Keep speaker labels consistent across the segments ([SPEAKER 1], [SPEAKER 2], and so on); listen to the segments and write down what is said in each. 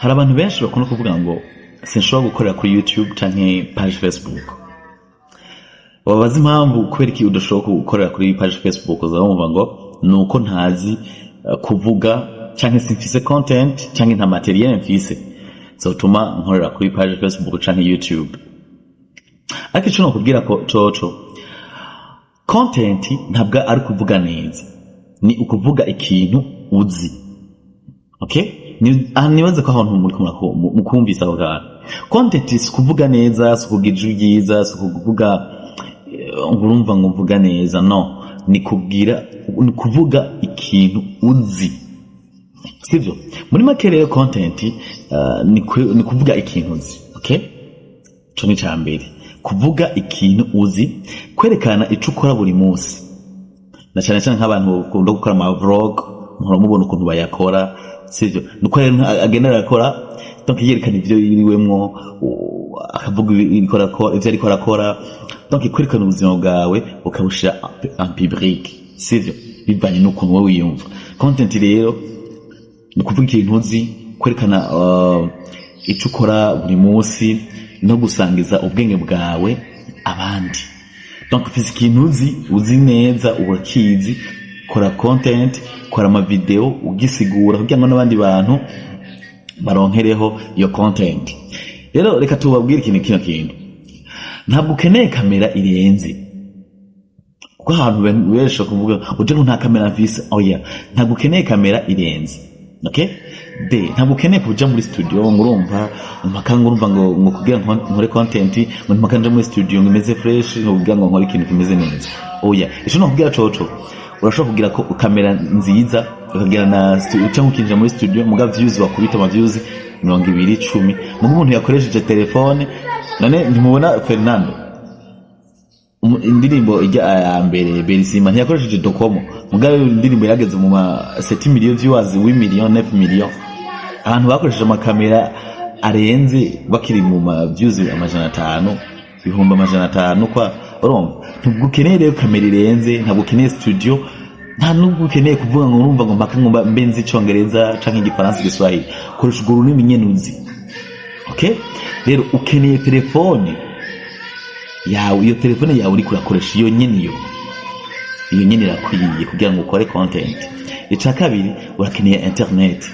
[SPEAKER 1] hari abantu benshi bakunda kuvuga ngo sinshobora gukorera kuri YouTube canke page Facebook. Wabaza impamvu kubera iki udashobora gukorera kuri page Facebook, uzabumva ngo nuko ntazi kuvuga canke simfise content canke nta materiel mfise zotuma nkorera kuri page Facebook canke YouTube. Ariko ico nokubwira ko coco content ntabwo ari kuvuga neza, ni ukuvuga ikintu uzi. Okay? Nibaze ko ahantu muri mukumvisa aho gara content is kuvuga neza, sukugira ryiza, sukuvuga ngurumva ngo mvuga neza, no, ni kuvuga ikintu uzi, sivyo? Muri make rero content ni kuvuga ikintu uzi. Okay? Cyo ni cyambere, kuvuga ikintu uzi, kwerekana ico ukora buri munsi, na cyane cyane nk'abantu bakunda gukora ama vlog, muhora mubona ukuntu bayakora, sivyo? Nuko rero agenda arakora, donc yerekana ivyo yiriwemwo, akavuga ivyo ariko arakora, donc kwerekana ubuzima bwawe ukabushira en public, sivyo? Bivanye n'ukuntu wowe wiyumva. Content rero ni kuvuga ikintu uzi, kwerekana ico ukora buri munsi, no gusangiza ubwenge bwawe abandi. Donc fiziki ikintu uzi neza, urakizi, kora content, kora ama video ugisigura kugira ngo n'abandi bantu baronkereho iyo content. Rero reka tubabwire kino kintu, ntabwo ukeneye kamera irenze, kuko ahantu benshi kuvuga uje nta kamera mfise. Oya, ntabwo ukeneye kamera irenze. Okay? Ntabwo ukeneye kuja muri studio ngurumva urumva ngo kugira nkore content ngo mpakanje muri studio ngo imeze fresh, ngo kugira ngo nkore ikintu kimeze neza. Oya, ico no kugira coco urashobora kugira ko kamera nziza, ukagira na studio cyangwa ukinjira muri studio muga views bakubita ama views 20-10, muga umuntu yakoresheje telefone. None ntimubona Fernando indirimbo ijya mbere Berisima ntiyakoresheje Docomo, muga indirimbo yageze mu 7 million viewers, 8 million, 9 million. Abantu bakoresheje amakamera arenze bakiri mu views 500, 500 kwa urumva. Ntabwo ukeneye rero kamera irenze, ntabwo ukeneye studio, nta nubwo ukeneye kuvuga ngo urumva ngo mpaka ngo mbenzi icongereza canke igifaransa igiswahili, koresha urwo rurimi nyene uzi. Okay? Rero ukeneye telefone yawe, iyo telefone yawe uri kurakoresha iyo nyene irakwiye kugira ngo ukore content. Ica kabiri, urakeneye internet,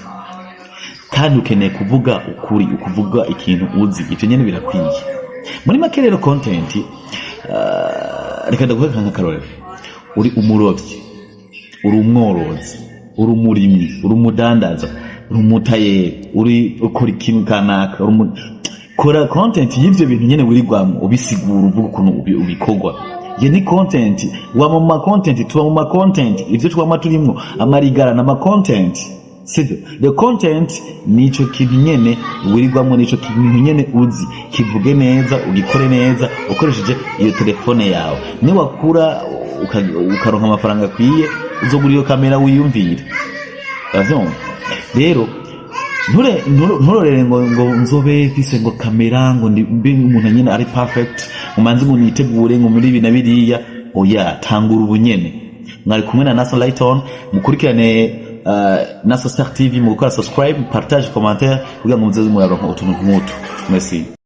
[SPEAKER 1] kandi ukeneye kuvuga ukuri, ukuvuga ikintu uzi, ivyo nyene birakwiye. Muri make rero content, reka ndaguha nk'akarorero. Uri umurovyi, uri umworozi, uri umurimyi, uri umudandaza, uri umutayeri, uri ukora ikintu kanaka, kora content y'ivyo bintu nyene wirigwamo, ubisigura, uvuga ukuntu ubikorwa. Ye ni content. Wa mu content, tuba mu content, ivyo twama turimwo amarigara na content, sivyo? The content nico kintu nyene wirigwamo, nico kintu nyene uzi, kivuge neza, ugikore neza ukoresheje iyo telefone yawe. Ni wakura ukaronka amafaranga kwiye, uzogura iyo kamera wiyumvire. Azon rero nturorere ngo nzobe fise ngo kamera ngo mbe umuntu nyene ari perfect, umanze ngo nitegure ngo muri ibi na biriya. Oya, tangura ubunyene. Mwari kumwe na Naso Lighton, mukurikirane Naso Star TV, mu gukora subscribe, partage, commentaire kugira ngo muze muyaronka utuntu nk'utu. Merci.